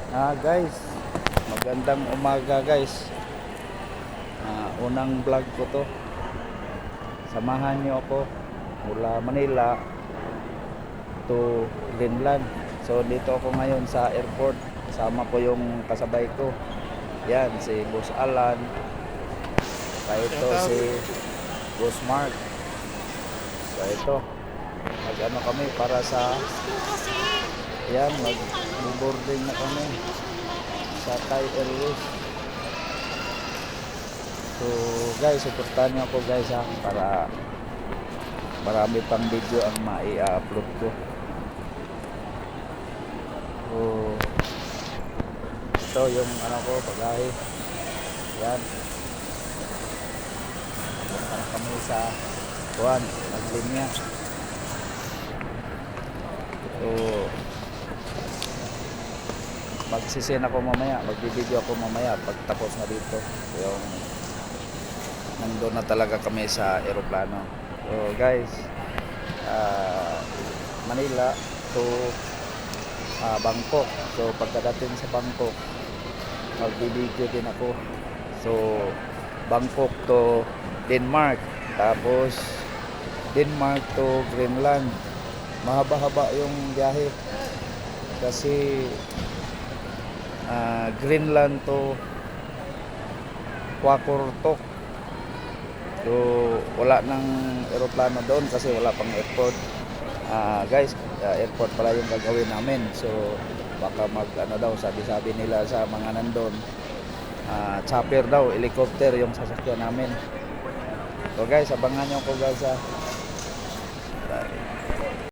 Guys, magandang umaga guys. Unang vlog ko to. Samahan niyo ako mula Manila to Greenland. So dito ako ngayon sa airport. Kasama ko yung kasabay ko. Yan, si Boss Alan. Kaya ito si Boss Mark. So ito, mag-ano kami para sa yan, mag-boarding na kami sa Thai Airways. So guys, supportahan niyo ako guys para marami pang video ang mai-upload ko. So ito yung ano ko, pagahe. Yan. Punta na kami sa Juan, naglinya. So magsisend ako mamaya, magbibideo ako mamaya pagtapos na dito. Yung nandun na talaga kami sa eroplano. So guys, Manila to Bangkok. So pagkadating sa Bangkok, magbibideo din ako. So Bangkok to Denmark, tapos Denmark to Greenland. Mahaba-haba yung biyahe kasi Greenland to Qaqortoq. So wala nang eroplano doon kasi wala pang airport. Guys, airport pala yung gagawin namin. So baka ano daw, sabi nila sa mga nandun, chopper daw, helicopter yung sasakyan namin. So guys, abangan nyo ko guys